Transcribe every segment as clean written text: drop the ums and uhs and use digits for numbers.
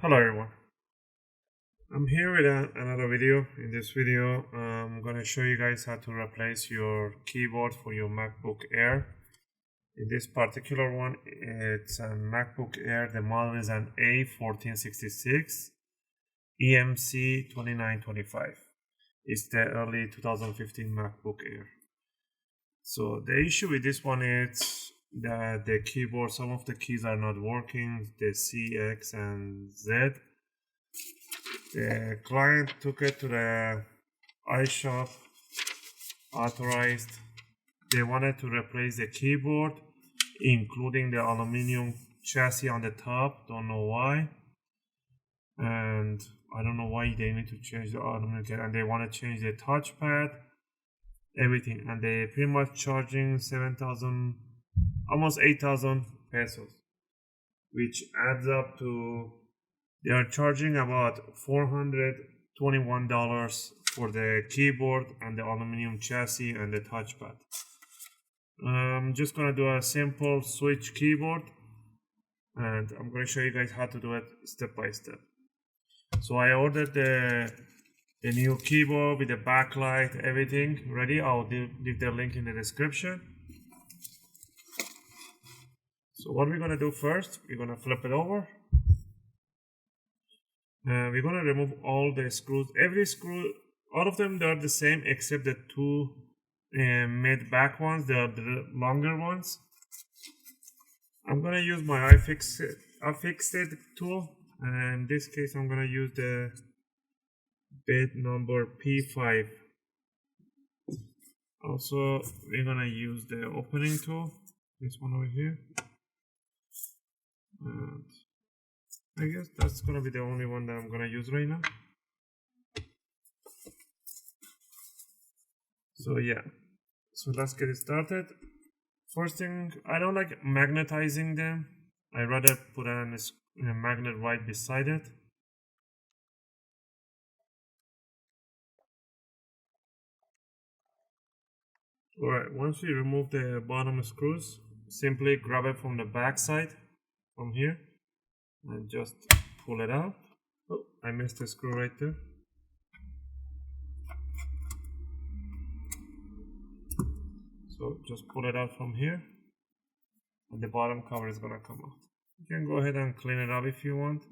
Hello everyone, I'm here with another video. In this video I'm going to show you guys how to replace your keyboard for your MacBook Air. In this particular one, it's a MacBook Air. The model is an A1466 emc2925. It's the early 2015 MacBook Air. So the issue with this one is that the keyboard, some of the keys are not working, the C, X, and Z. The client took it to the iShop, authorized. They wanted to replace the keyboard, including the aluminum chassis on the top. Don't know why. And I don't know why they need to change the aluminum chassis. And they want to change the touchpad, everything. And they pretty much charging 7,000, almost 8,000 pesos, which adds up to, they are charging about $421 for the keyboard and the aluminum chassis and the touchpad. I'm just gonna do a simple switch keyboard, and I'm gonna show you guys how to do it step by step. So I ordered the new keyboard with the backlight, everything ready. I'll leave the link in the description. So what we're gonna do first, we're gonna flip it over. We're gonna remove all the screws. Every screw, all of them, they're the same except the two mid back ones. They are the longer ones. I'm gonna use my UFIXTEK tool, and in this case I'm gonna use the bit number P5. Also, we're gonna use the opening tool, this one over here. And I guess that's gonna be the only one that I'm gonna use right now. So yeah, so let's get it started. First thing, I don't like magnetizing them. I rather put a magnet right beside it. Alright, once we remove the bottom screws, simply grab it from the back side, from here, and just pull it out. Oh, I missed a screw right there. So just pull it out from here, and the bottom cover is gonna come out. You can go ahead and clean it up if you want,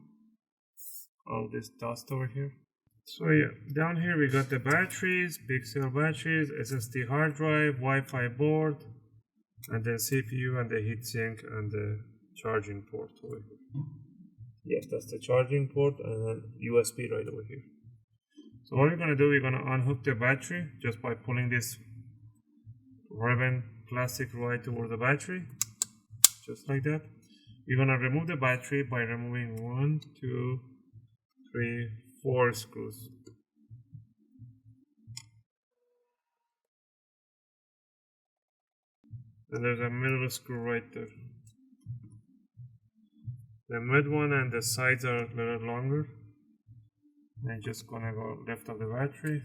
all this dust over here. So yeah, down here we got the batteries, big cell batteries, SSD hard drive, Wi-Fi board, and the CPU and the heatsink and the charging port over here. Yes, that's the charging port and then USB right over here. So what we're gonna do, we're gonna unhook the battery just by pulling this ribbon plastic right toward the battery, just like that. We're gonna remove the battery by removing 1, 2, 3, 4 screws. And there's a middle screw right there. The mid one and the sides are a little longer. I'm just gonna go left of the battery.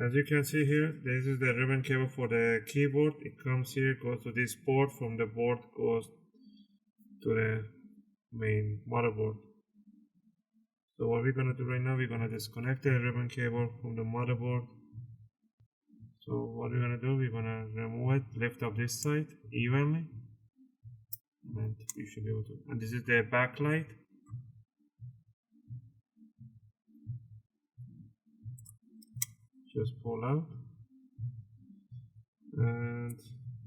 As you can see here, this is the ribbon cable for the keyboard. It comes here, goes to this port, from the board goes to the main motherboard. So what we're gonna do right now, we're gonna disconnect the ribbon cable from the motherboard. So what we're gonna do, we're gonna remove it, lift up this side evenly, and you should be able to. And this is the backlight. Just pull out, and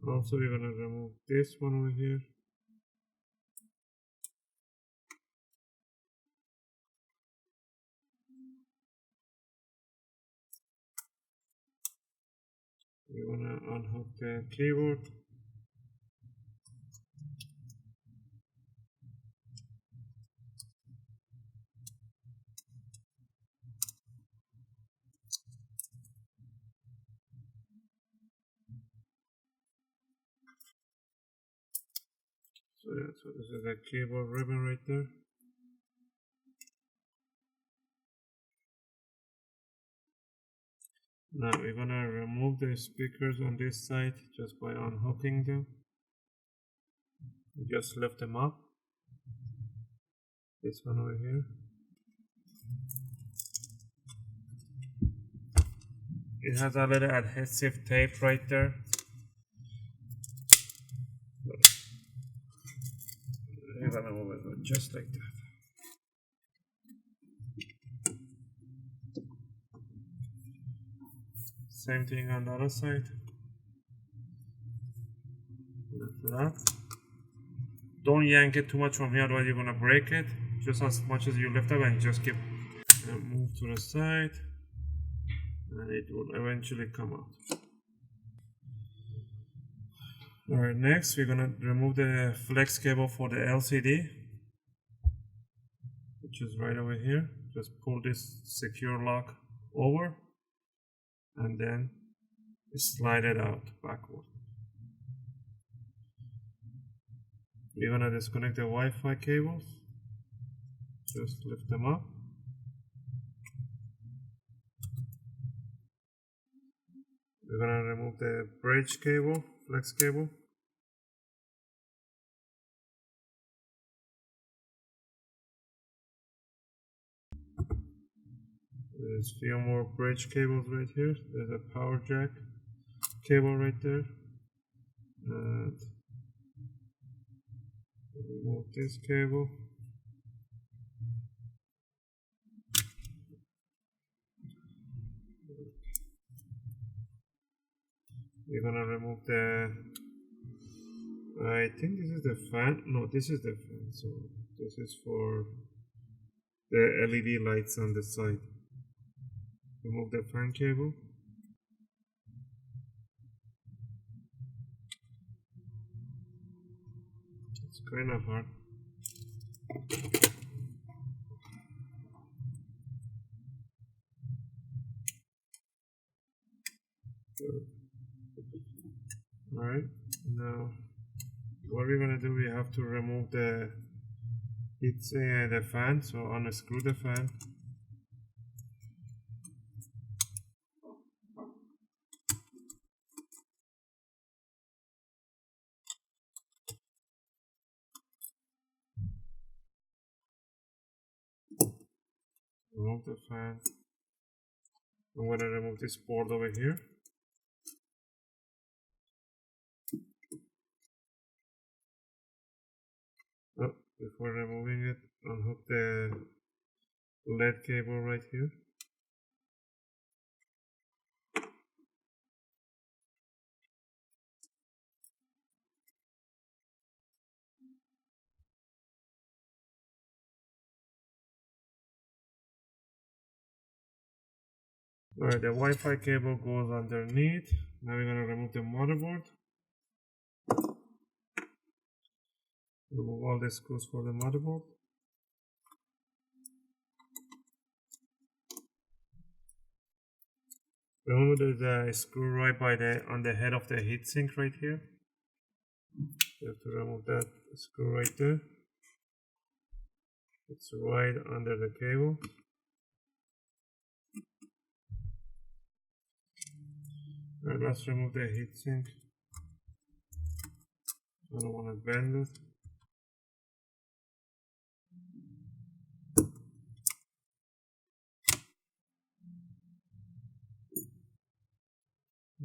also we're gonna remove this one over here. We wanna unhook the keyboard. So yeah, so this is the keyboard ribbon right there. Now we're gonna remove the speakers on this side just by unhooking them. Just lift them up. This one over here. It has a little adhesive tape right there. We're gonna move it just like that. Same thing on the other side. Lift it up. Don't yank it too much from here, otherwise you're gonna break it. Just as much as you lift up, and just keep move to the side, and it will eventually come out. Alright, next we're gonna remove the flex cable for the LCD, which is right over here. Just pull this secure lock over and then slide it out backward. We're gonna disconnect the Wi-Fi cables. Just lift them up. We're gonna remove the bridge cable, flex cable. There's a few more bridge cables right here. There's a power jack cable right there. And remove this cable. We're gonna remove the, I think this is the fan. No, this is the fan. So this is for the LED lights on the side. Remove the fan cable. It's kind of hard. Alright, now what we're gonna do, we have to remove the the fan, so unscrew the fan. Remove the fan. I'm gonna remove this board over here. Oh, before removing it, unhook the LED cable right here. Alright, the Wi-Fi cable goes underneath. Now we're gonna remove the motherboard. Remove all the screws for the motherboard. Remember there's a screw right by on the head of the heatsink right here. You have to remove that screw right there. It's right under the cable. Alright, let's remove the heatsink. I don't want to bend it.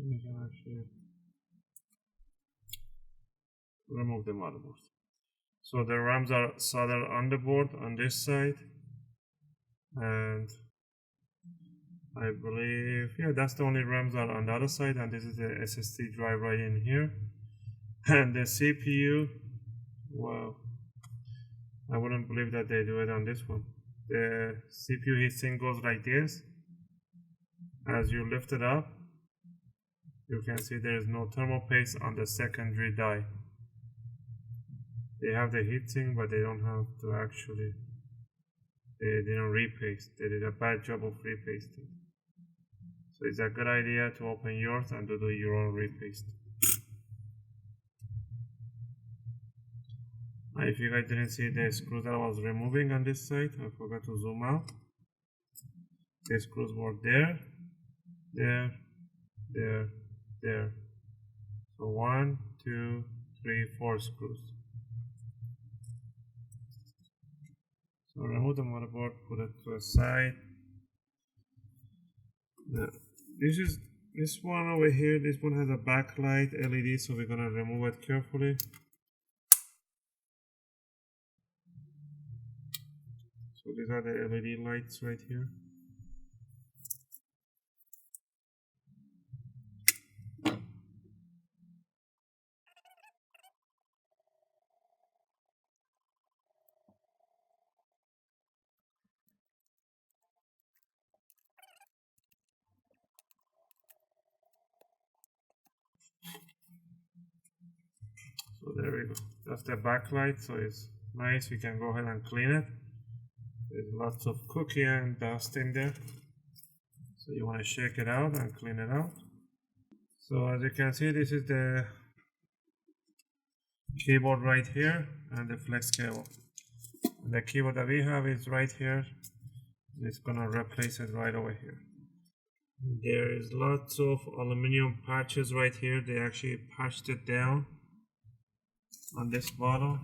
You can actually remove the motherboard. So the RAMs are soldered on the board on this side, and I believe, yeah, that's the only RAMs are on the other side, and this is the SSD drive right in here. And the CPU, well, I wouldn't believe that they do it on this one. The CPU heatsink goes like this. As you lift it up, you can see there is no thermal paste on the secondary die. They have the heatsink, but they don't have to actually, they didn't repaste. They did a bad job of repasting. So it's a good idea to open yours and to do your own repaste. If you guys didn't see the screws that I was removing on this side, I forgot to zoom out. The screws were there, there, there, there. So 1, 2, 3, 4 screws. So remove the motherboard, put it to the side. Now, this one over here, this one has a backlight LED, so we're gonna remove it carefully. So these are the LED lights right here. So there we go. That's the backlight, so it's nice. We can go ahead and clean it. There's lots of cookie and dust in there. So you want to shake it out and clean it out. So as you can see, this is the keyboard right here and the flex cable. And the keyboard that we have is right here. It's gonna replace it right over here. There is lots of aluminum patches right here. They actually patched it down on this model.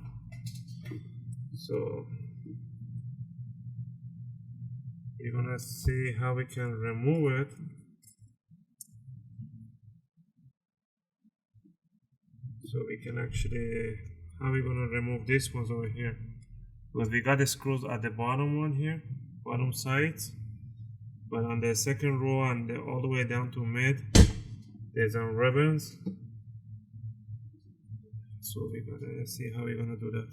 So we're gonna see how we can remove it. So we can actually, how we gonna remove this ones over here? Because we got the screws at the bottom one here, bottom sides, but on the second row and all the way down to mid, there's some ribbons. So we gotta see how we're gonna do that.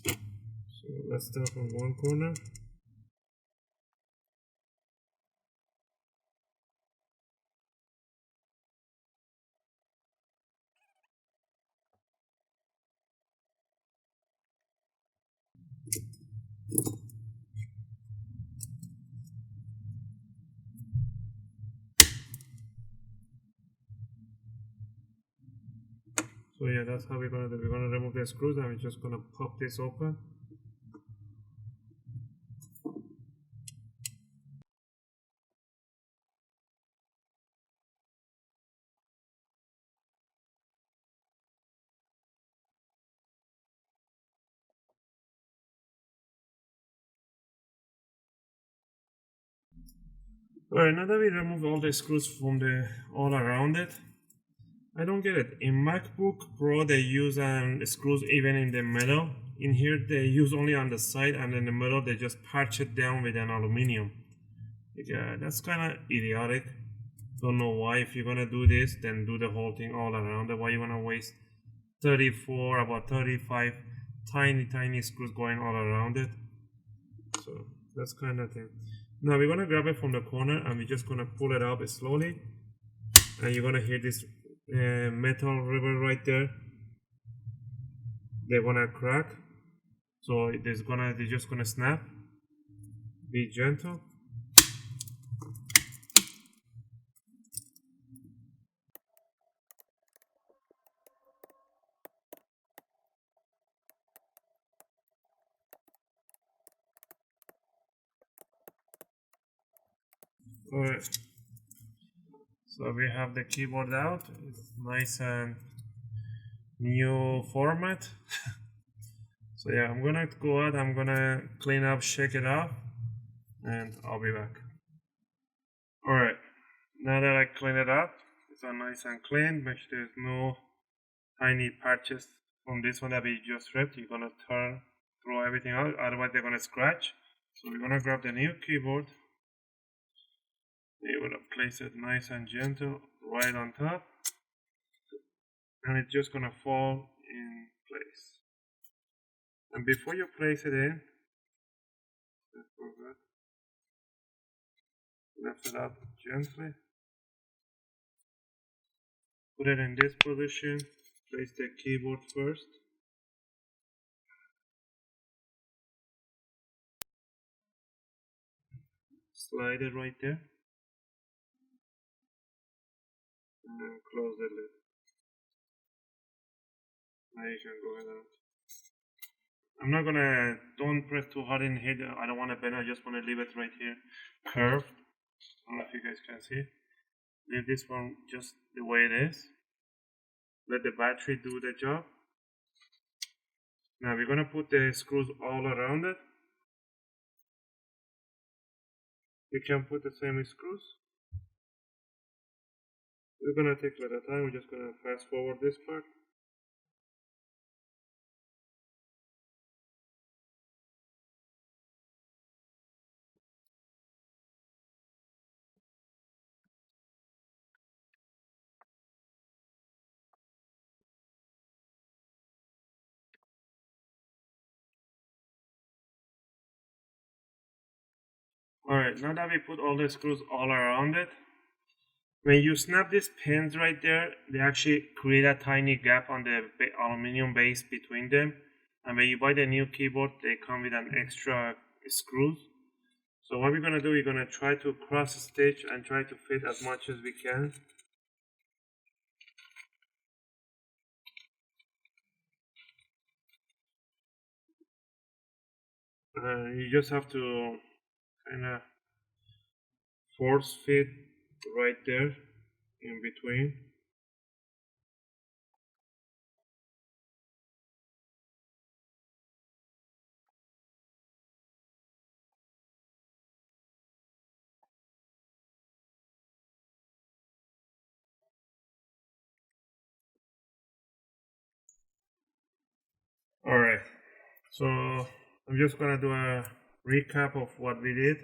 So let's start from one corner. So yeah, that's how we're gonna do. We're gonna remove the screws and we're just gonna pop this open. Alright, now that we remove all the screws from all around it, I don't get it. In MacBook Pro they use screws even in the middle. In here they use only on the side, and in the middle they just patch it down with an aluminum. That's kind of idiotic. Don't know why. If you're gonna do this, then do the whole thing all around it. Why you wanna waste about 35 tiny screws going all around it? So that's kind of thing. Now we're gonna grab it from the corner and we're just gonna pull it up slowly, and you're gonna hear this metal ribbon right there. They're gonna crack, so they're just gonna snap. Be gentle. Alright, so we have the keyboard out. It's nice and new format. So yeah, I'm gonna go out, I'm gonna clean up, shake it up, and I'll be back. Alright, now that I clean it up, it's all nice and clean. Make sure there's no tiny patches from this one that we just ripped. You're gonna throw everything out, otherwise they're gonna scratch. So we're gonna grab the new keyboard. You're gonna place it nice and gentle right on top, and it's just gonna fall in place. And before you place it in, lift it up gently, put it in this position, place the keyboard first. Slide it right there, and then close the lid. Now you can go ahead and, don't press too hard in here. I don't want to bend, I just want to leave it right here, curved. I don't know if you guys can see. Leave this one just the way it is. Let the battery do the job. Now we're going to put the screws all around it. You can put the same screws. We're gonna take a little time. We're just gonna fast forward this part. Alright, now that we put all the screws all around it, when you snap these pins right there, they actually create a tiny gap on the aluminum base between them. And when you buy the new keyboard, they come with an extra screws. So what we're gonna do, we're gonna try to cross stitch and try to fit as much as we can. You just have to kind of force fit right there in between. Alright, so I'm just gonna do a recap of what we did.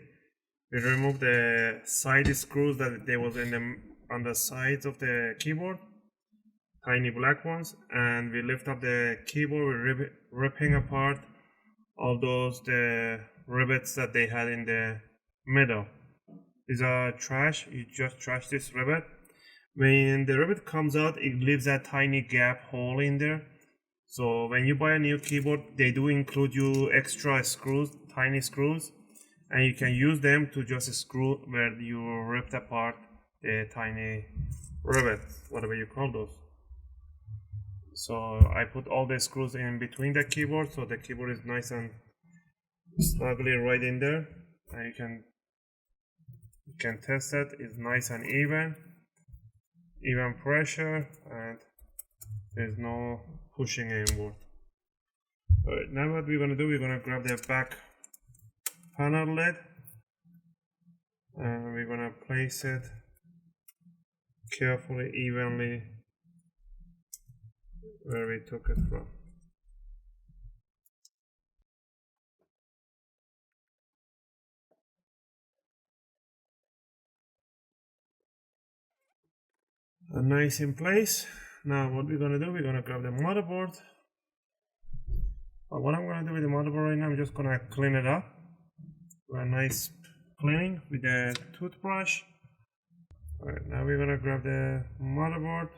We removed the side screws that they was on the sides of the keyboard, tiny black ones, and we lift up the keyboard. We're ripping apart all the rivets that they had in the middle. These are trash. You just trash this rivet. When the rivet comes out, it leaves a tiny gap hole in there. So when you buy a new keyboard, they do include you extra screws, tiny screws, and you can use them to just screw where you ripped apart the tiny rivets, whatever you call those. So I put all the screws in between the keyboard, so the keyboard is nice and snugly right in there, and you can test that. It's nice and even pressure, and there's no pushing anymore. Alright, now what we're gonna do, we're gonna grab the back panel lid and we're gonna place it carefully, evenly where we took it from. And nice in place. Now what we're gonna do, we're gonna grab the motherboard. What I'm gonna do with the motherboard right now, I'm just gonna clean it up. Do a nice cleaning with a toothbrush. Alright, now we're gonna grab the motherboard.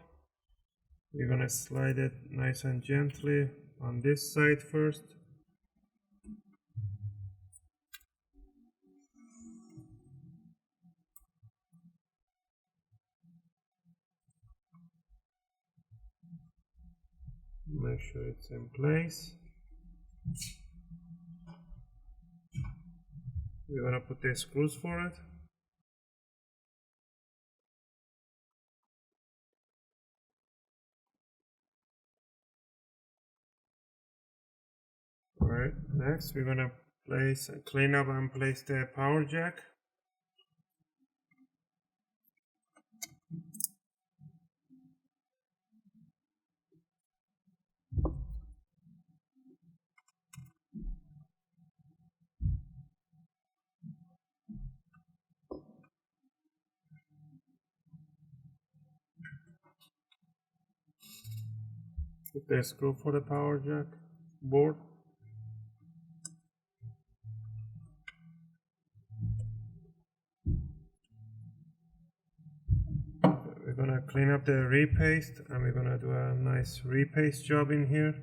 We're gonna slide it nice and gently on this side first. Make sure it's in place. We're gonna put the screws for it. Alright, next we're gonna clean up and place the power jack. Put the screw for the power jack board. We're gonna clean up the repaste and we're gonna do a nice repaste job in here.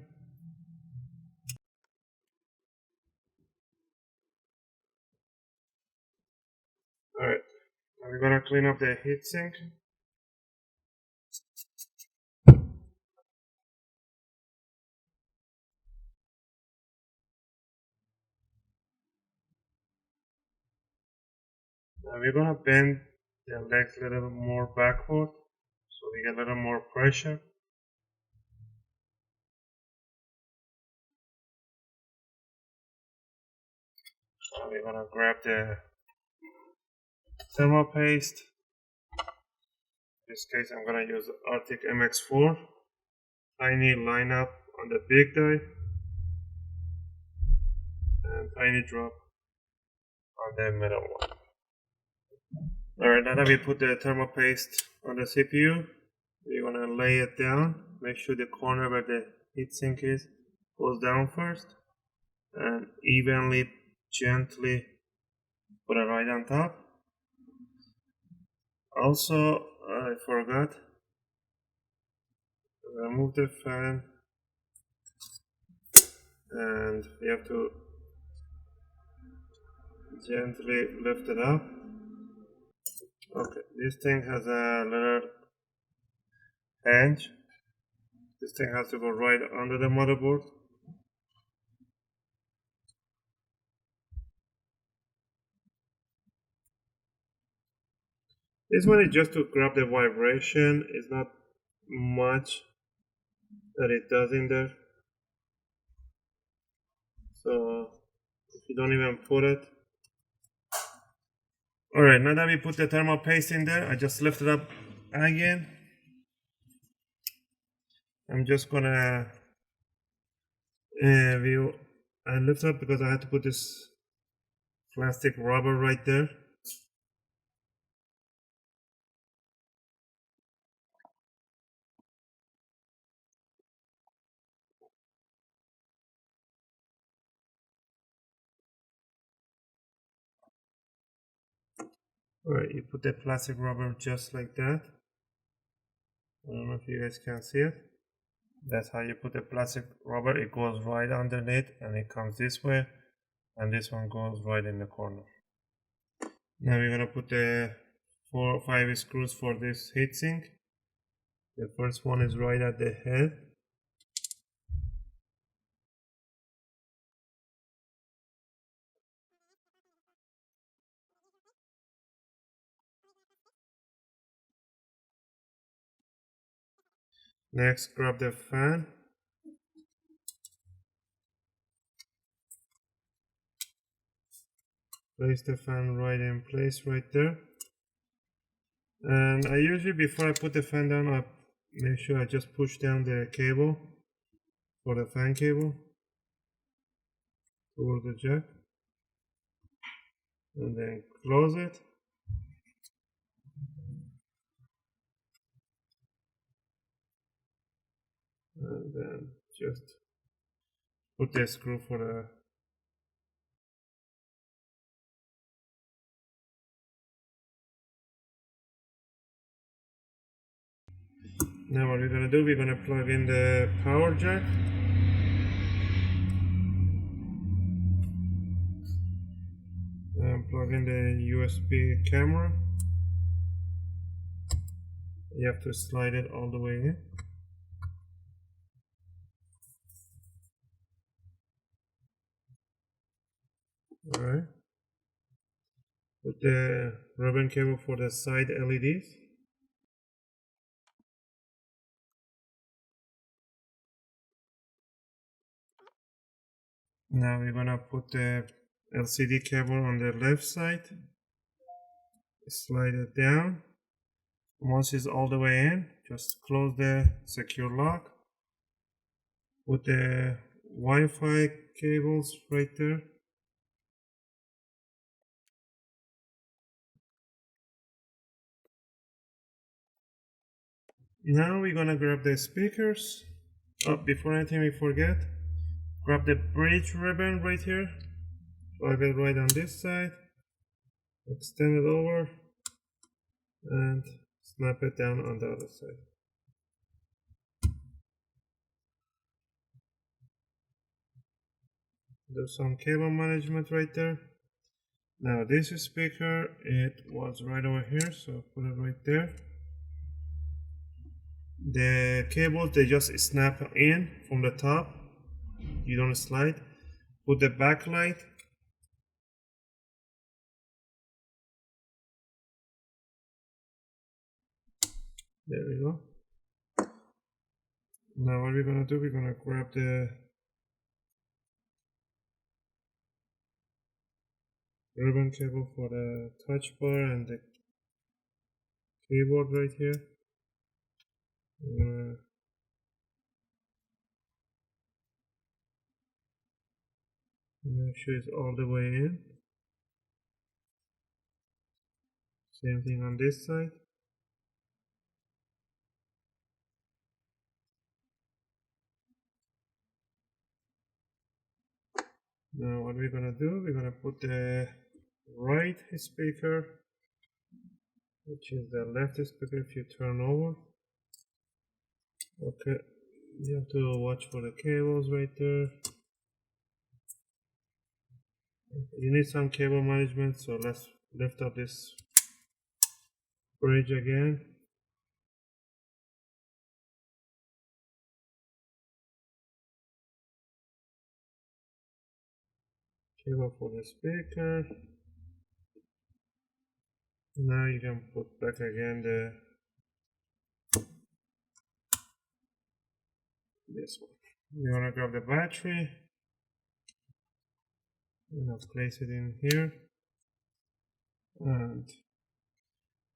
Alright, now we're gonna clean up the heatsink. Now we're gonna bend the legs a little more backward so we get a little more pressure. Now we're gonna grab the thermal paste. In this case, I'm gonna use Arctic MX4. Tiny lineup on the big die and tiny drop on the middle one. Alright, now that we put the thermal paste on the CPU, we're gonna lay it down. Make sure the corner where the heatsink is goes down first, and evenly, gently put it right on top. Also, I forgot, remove the fan, and we have to gently lift it up. Okay, this thing has a little hinge. This thing has to go right under the motherboard. This one is just to grab the vibration. It's not much that it does in there. So if you don't even put it. Alright, now that we put the thermal paste in there, I just lift it up again. I'm just gonna I lift it up because I had to put this plastic rubber right there. Alright, you put the plastic rubber just like that. I don't know if you guys can see it. That's how you put the plastic rubber. It goes right underneath and it comes this way, and this one goes right in the corner. Now we're gonna put the 4 or 5 screws for this heatsink. The first one is right at the head. Next, grab the fan. Place the fan right in place right there. And I usually, before I put the fan down, I make sure I just push down the cable for the fan cable towards the jack. And then close it. And then just put the screw for the Now what we're gonna do, we're gonna plug in the power jack. And plug in the USB camera. You have to slide it all the way in. Alright. Put the ribbon cable for the side LEDs. Now we're gonna put the LCD cable on the left side. Slide it down. Once it's all the way in, just close the secure lock. Put the Wi-Fi cables right there. Now we're gonna grab the speakers. Oh, before anything we forget, grab the bridge ribbon right here. Plug it right on this side. Extend it over and snap it down on the other side. Do some cable management right there. Now this speaker, it was right over here, so put it right there. The cables, they just snap in from the top. You don't slide. Put the backlight. There we go. Now what we're gonna do, we're gonna grab the ribbon cable for the touch bar and the keyboard right here. Make sure it's all the way in. Same thing on this side. Now what we're gonna do, we're gonna put the right speaker, which is the left speaker if you turn over. Okay, you have to watch for the cables right there. You need some cable management, so let's lift up this bridge again. Cable for the speaker. Now you can put back again this one. You wanna grab the battery. I'm gonna place it in here. And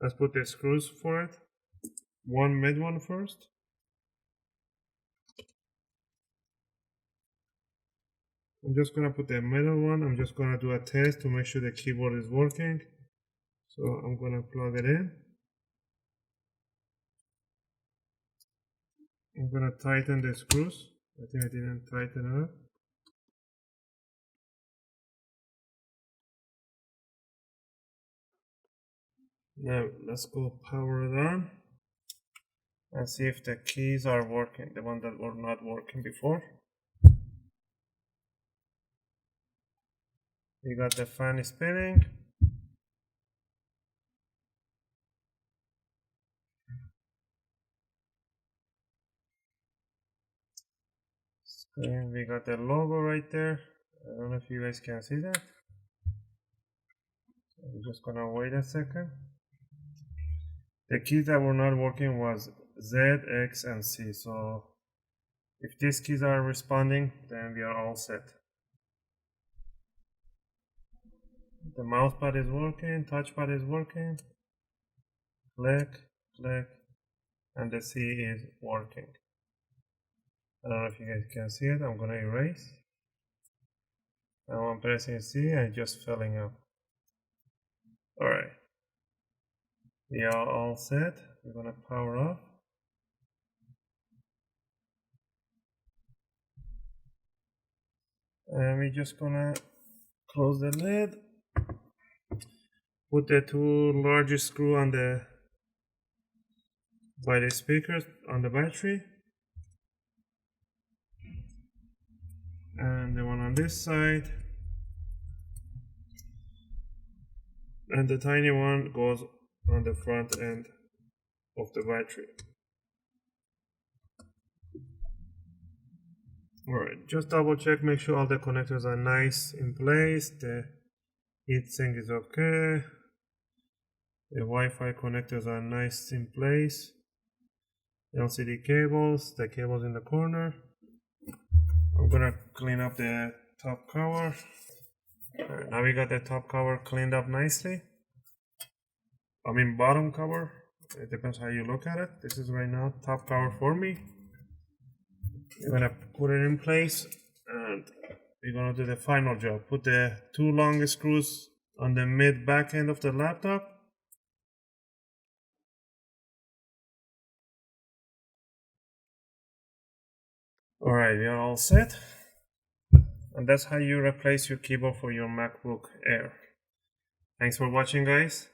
let's put the screws for it. One mid one first. I'm just gonna put the middle one. I'm just gonna do a test to make sure the keyboard is working. So I'm gonna plug it in. I'm gonna tighten the screws. I think I didn't tighten it up. Now let's go power it on and see if the keys are working, the ones that were not working before. We got the fan spinning. And we got the logo right there. I don't know if you guys can see that. I'm just gonna wait a second. The keys that were not working was Z, X, and C. So if these keys are responding, then we are all set. The mouse pad is working, touchpad is working. Click, click, and the C is working. I don't know if you guys can see it. I'm gonna erase. Now I'm pressing C and just filling up. Alright. We are all set. We're gonna power off. And we're just gonna close the lid. Put the two largest screw on by the speakers on the battery. And the one on this side, and the tiny one goes on the front end of the battery. Alright, just double check, make sure all the connectors are nice in place, the heatsink is okay, the Wi-Fi connectors are nice in place, LCD cables, the cables in the corner. I'm gonna clean up the top cover. Right, now we got the top cover cleaned up nicely. I mean bottom cover. It depends how you look at it. This is right now top cover for me. We're gonna put it in place and we're gonna do the final job. Put the two long screws on the mid back end of the laptop. Alright, we are all set. And that's how you replace your keyboard for your MacBook Air. Thanks for watching, guys.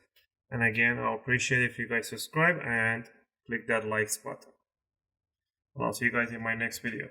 And again, I'll appreciate if you guys subscribe and click that likes button. And I'll see you guys in my next video.